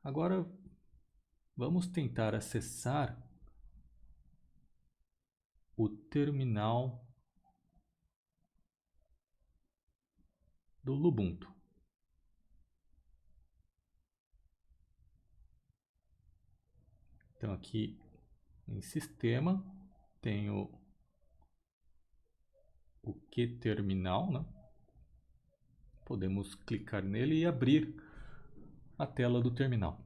Agora vamos tentar acessar o terminal do Lubuntu. Então aqui em Sistema tenho o QTerminal, né? Podemos clicar nele e abrir a tela do terminal.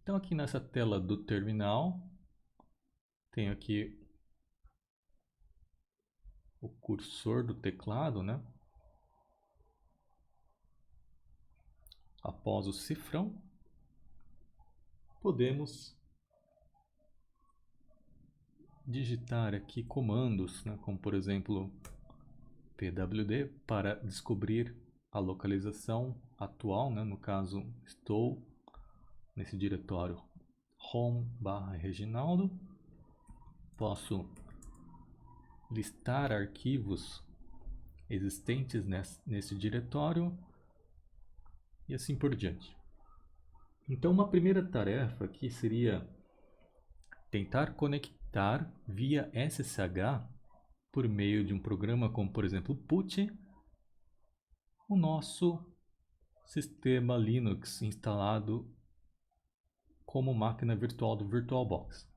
Então aqui nessa tela do terminal, tenho aqui o cursor do teclado, né? Após o cifrão, podemos digitar aqui comandos, né? Como por exemplo pwd para descobrir a localização atual, né? No caso, estou nesse diretório home/reginaldo. Posso listar arquivos existentes nesse diretório e assim por diante. Então, uma primeira tarefa aqui seria tentar conectar via SSH por meio de um programa como, por exemplo, PuTTY, o nosso sistema Linux instalado como máquina virtual do VirtualBox.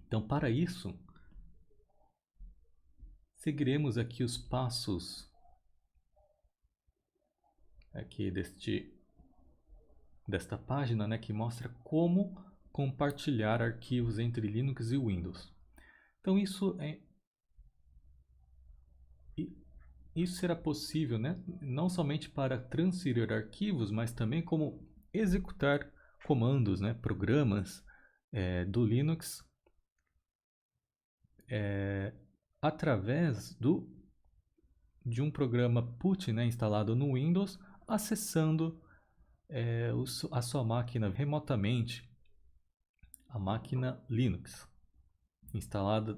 Então, para isso, seguiremos aqui os passos aqui desta página, né, que mostra como compartilhar arquivos entre Linux e Windows. Então isso será possível, né, não somente para transferir arquivos, mas também como executar comandos, né, programas do Linux através de um programa PuTTY, né, instalado no Windows, acessando a sua máquina remotamente, a máquina Linux instalada,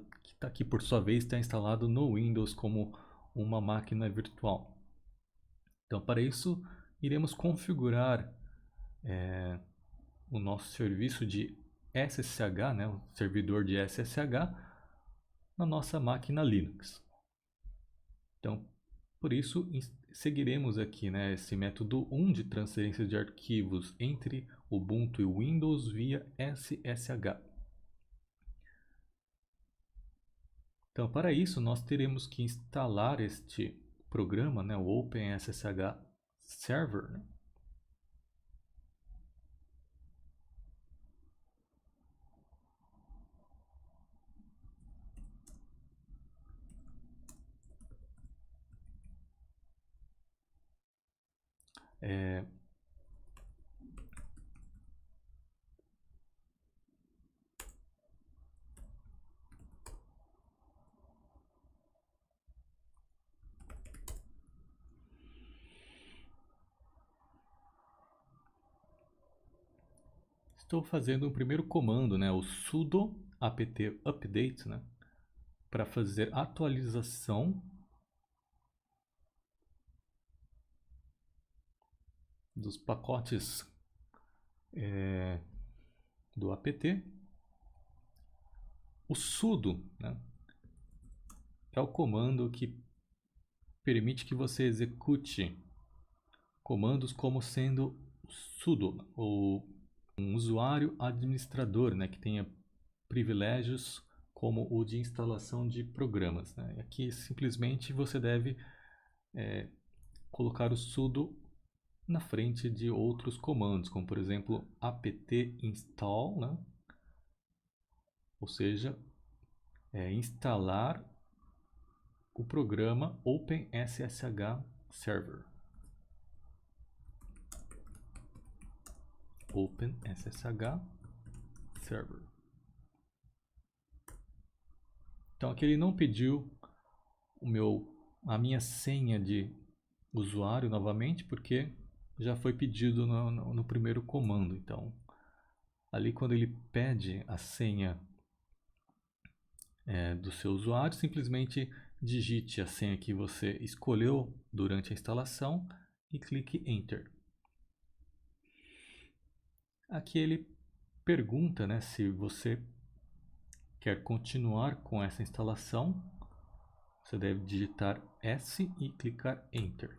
que por sua vez está instalado no Windows como uma máquina virtual. Então, para isso, iremos configurar o nosso serviço de SSH, né, o servidor de SSH, na nossa máquina Linux. Então, por isso, seguiremos aqui, né, esse método 1 de transferência de arquivos entre Ubuntu e Windows via SSH. Então, para isso, nós teremos que instalar este programa, né, o OpenSSH Server, né? Estou fazendo um primeiro comando, né, o sudo apt update, né, para fazer atualização dos pacotes do apt. O sudo, né, é o comando que permite que você execute comandos como sendo sudo, ou um usuário administrador, né, que tenha privilégios como o de instalação de programas, né? Aqui simplesmente você deve colocar o sudo na frente de outros comandos, como por exemplo apt install, né? Ou seja, instalar o programa OpenSSH Server. OpenSSH Server. Então aqui ele não pediu a minha senha de usuário novamente, porque já foi pedido no primeiro comando. Então ali quando ele pede a senha do seu usuário, simplesmente digite a senha que você escolheu durante a instalação e clique Enter. Aqui ele pergunta, né, se você quer continuar com essa instalação. Você deve digitar S e clicar Enter.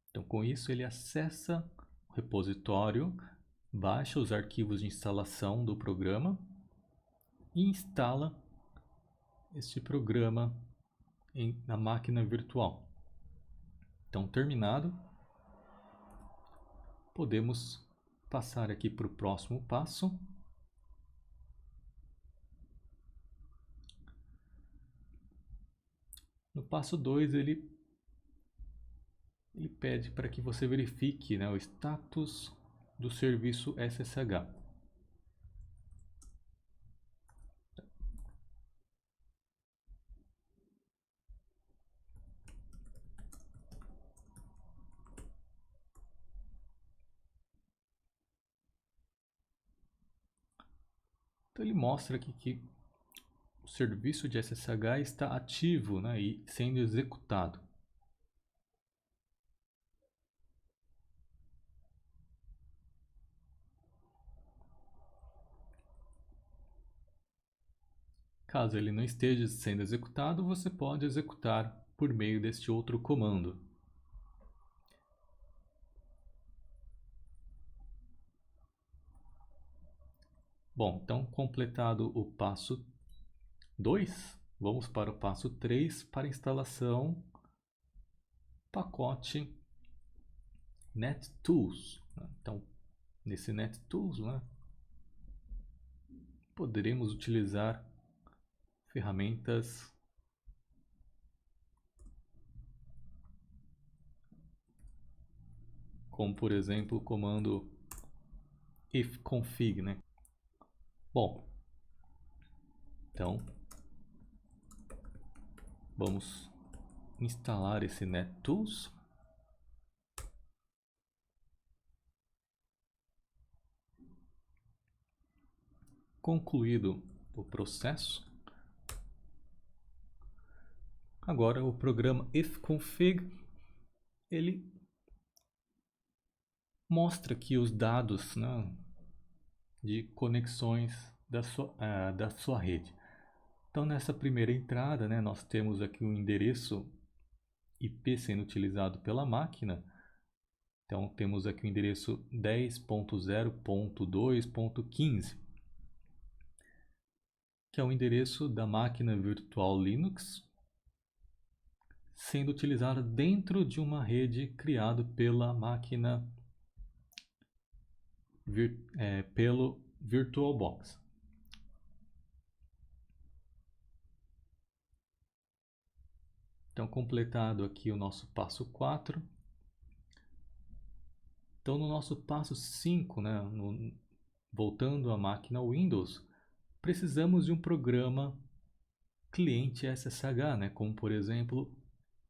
Então, com isso, ele acessa o repositório, baixa os arquivos de instalação do programa e instala este programa na máquina virtual. Então, terminado, podemos passar aqui para o próximo passo. No passo 2, ele pede para que você verifique, né, o status do serviço SSH. Então ele mostra aqui que o serviço de SSH está ativo, né, e sendo executado. Caso ele não esteja sendo executado, você pode executar por meio deste outro comando. Bom, então completado o passo 2, vamos para o passo 3 para instalação do pacote NetTools. Então, nesse NetTools, né, poderemos utilizar ferramentas como, por exemplo, o comando ifconfig, né? Bom, então vamos instalar esse NetTools. Concluído o processo, agora o programa ifconfig ele mostra aqui os dados, né, de conexões da sua rede. Então, nessa primeira entrada, né, nós temos aqui o endereço IP sendo utilizado pela máquina. Então, temos aqui o endereço 10.0.2.15, que é o endereço da máquina virtual Linux, sendo utilizada dentro de uma rede criada pela máquina pelo VirtualBox. Então, completado aqui o nosso passo 4. Então, no nosso passo 5, né, voltando à máquina Windows, precisamos de um programa cliente SSH, né, como, por exemplo,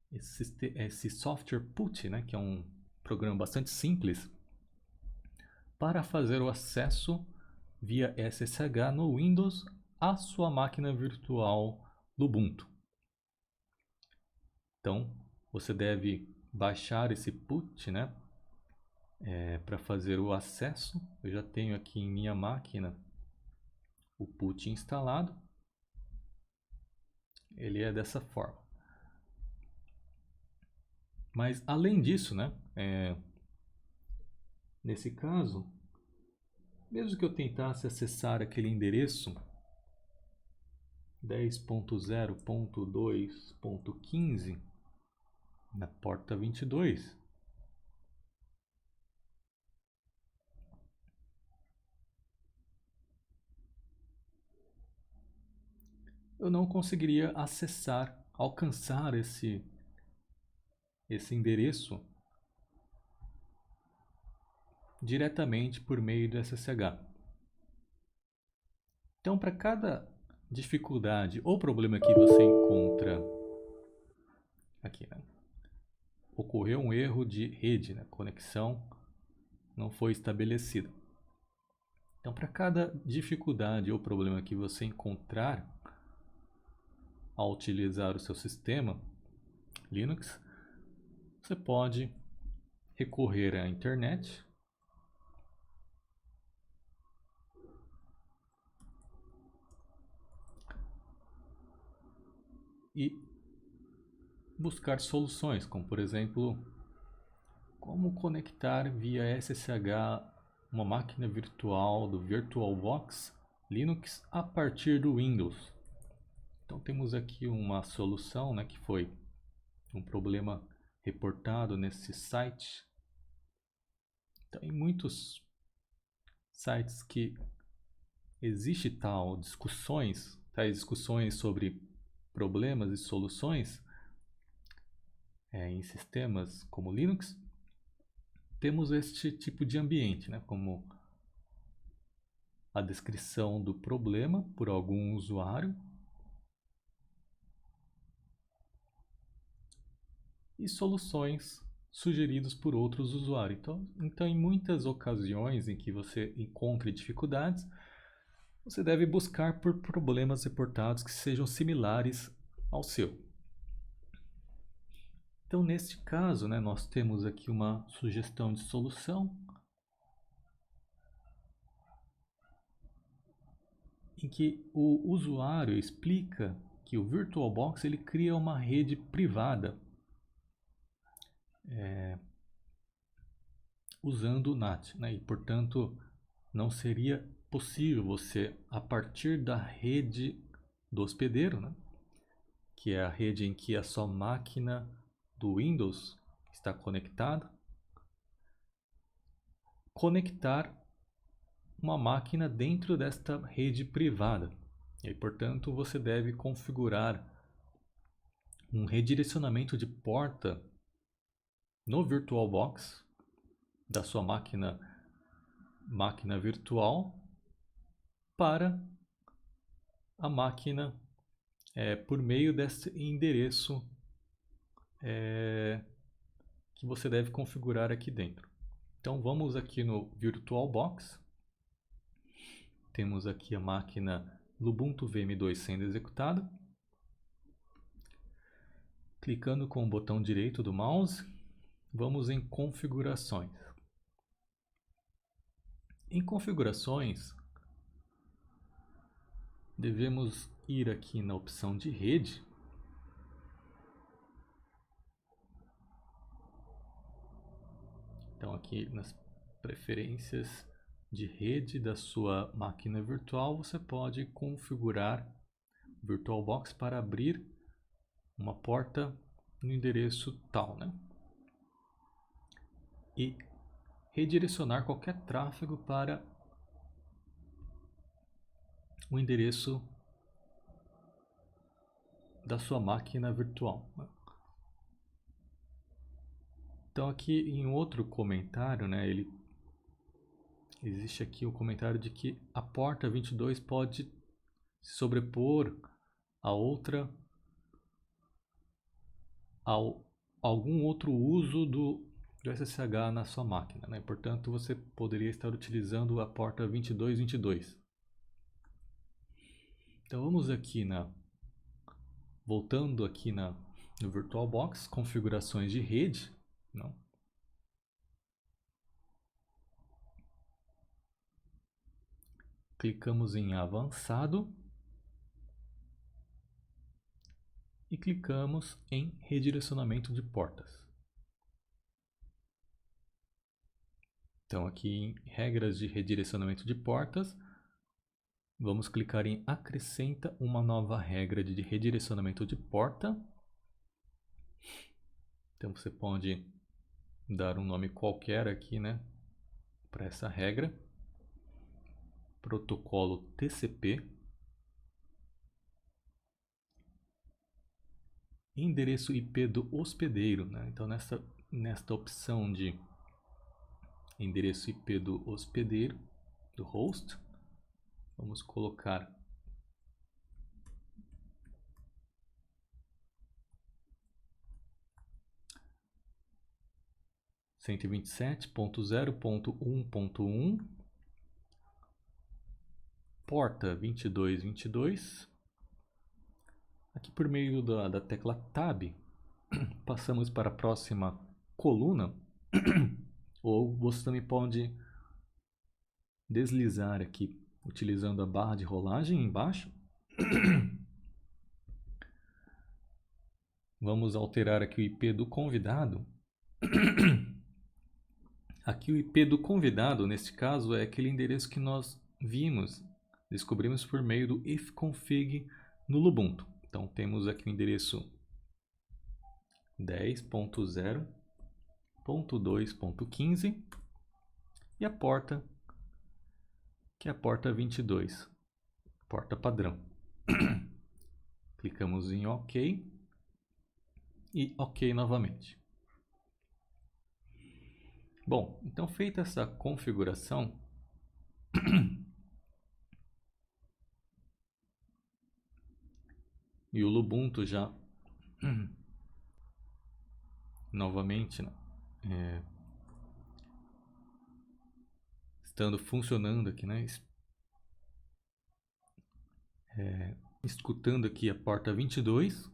esse software PuTTY, né, que é um programa bastante simples para fazer o acesso via SSH no Windows à sua máquina virtual do Ubuntu. Então, você deve baixar esse PuTTY, né, para fazer o acesso. Eu já tenho aqui em minha máquina o PuTTY instalado. Ele é dessa forma. Mas além disso, né, nesse caso, mesmo que eu tentasse acessar aquele endereço 10.0.2.15 na porta 22, eu não conseguiria alcançar esse endereço diretamente por meio do SSH. Então, para cada dificuldade ou problema que você encontra aqui, né, ocorreu um erro de rede, né, conexão não foi estabelecida. Então, para cada dificuldade ou problema que você encontrar, ao utilizar o seu sistema Linux, você pode recorrer à internet e buscar soluções, como por exemplo, como conectar via SSH uma máquina virtual do VirtualBox Linux a partir do Windows. Então temos aqui uma solução, né, que foi um problema reportado nesse site. Então, em muitos sites que existe tais discussões sobre problemas e soluções em sistemas como Linux, temos este tipo de ambiente, né, como a descrição do problema por algum usuário e soluções sugeridas por outros usuários. Então, em muitas ocasiões em que você encontre dificuldades, você deve buscar por problemas reportados que sejam similares ao seu. Então, neste caso, né, nós temos aqui uma sugestão de solução em que o usuário explica que o VirtualBox ele cria uma rede privada usando o NAT, né? E portanto não seria possível você, a partir da rede do hospedeiro, né, que é a rede em que a sua máquina do Windows está conectada, conectar uma máquina dentro desta rede privada. E aí, portanto, você deve configurar um redirecionamento de porta no VirtualBox da sua máquina virtual para a máquina por meio desse endereço que você deve configurar aqui dentro. Então vamos aqui no VirtualBox. Temos aqui a máquina Lubuntu VM2 sendo executada. Clicando com o botão direito do mouse, vamos em configurações. Em configurações, devemos ir aqui na opção de rede. Então aqui nas preferências de rede da sua máquina virtual, você pode configurar o VirtualBox para abrir uma porta no endereço tal, né? E redirecionar qualquer tráfego para o endereço da sua máquina virtual. Então aqui em outro comentário, né, existe aqui o comentário de que a porta 22 pode se sobrepor a outra, algum outro uso do SSH na sua máquina, né? Portanto, você poderia estar utilizando a porta 2222. Então vamos aqui voltando aqui no VirtualBox, configurações de rede, não? Clicamos em avançado e clicamos em redirecionamento de portas. Então aqui em regras de redirecionamento de portas, vamos clicar em acrescenta uma nova regra de redirecionamento de porta. Então você pode dar um nome qualquer aqui, né, para essa regra. Protocolo TCP. Endereço IP do hospedeiro, né? Então nesta opção de endereço IP do hospedeiro, do host, vamos colocar 127.0.1.1, porta 2222, Aqui por meio da tecla Tab, passamos para a próxima coluna, ou você também pode deslizar aqui utilizando a barra de rolagem embaixo. Vamos alterar aqui o IP do convidado. Aqui o IP do convidado, neste caso, é aquele endereço que nós descobrimos por meio do ifconfig no Lubuntu. Então temos aqui o endereço 10.0.2.15 e a porta, que é a porta 22, porta padrão. Clicamos em OK e OK novamente. Bom, então feita essa configuração, e o Lubuntu já novamente, né, estando funcionando aqui, né, escutando aqui a porta 22,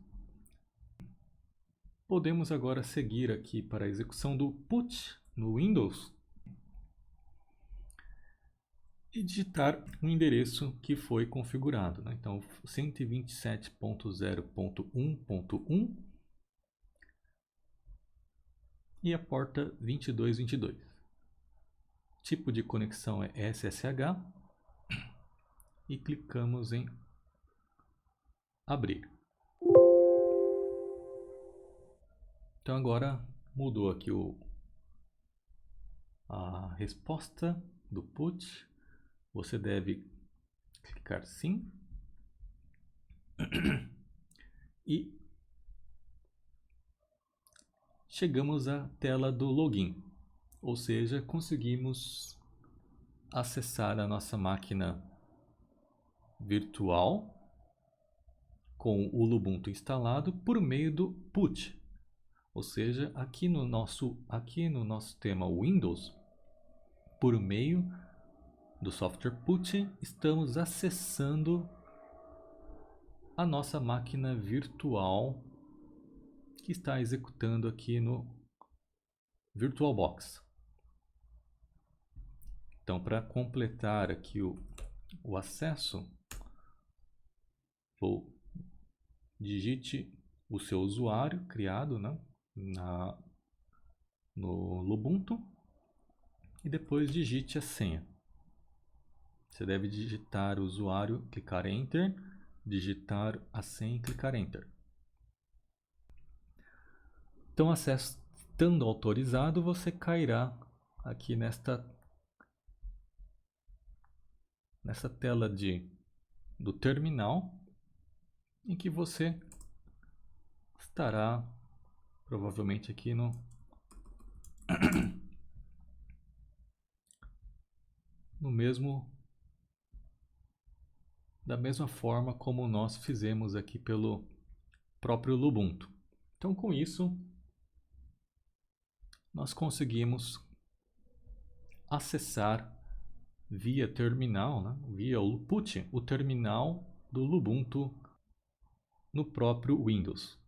podemos agora seguir aqui para a execução do put no Windows e digitar o endereço que foi configurado, né? Então 127.0.1.1 e a porta 2222. Tipo de conexão é SSH e clicamos em abrir. Então agora mudou aqui a resposta do put. Você deve clicar sim e chegamos à tela do login, ou seja, conseguimos acessar a nossa máquina virtual com o Lubuntu instalado por meio do put. Ou seja, aqui no nosso tema Windows, por meio do software put, estamos acessando a nossa máquina virtual que está executando aqui no VirtualBox. Então, para completar aqui o acesso, digite o seu usuário criado, né, no Lubuntu e depois digite a senha. Você deve digitar o usuário, clicar Enter, digitar a senha e clicar Enter. Então, acesso estando autorizado, você cairá aqui nesta tela do terminal, em que você estará provavelmente aqui da mesma forma como nós fizemos aqui pelo próprio Lubuntu. Então, com isso, nós conseguimos acessar via terminal, né, via o put, o terminal do Lubuntu no próprio Windows.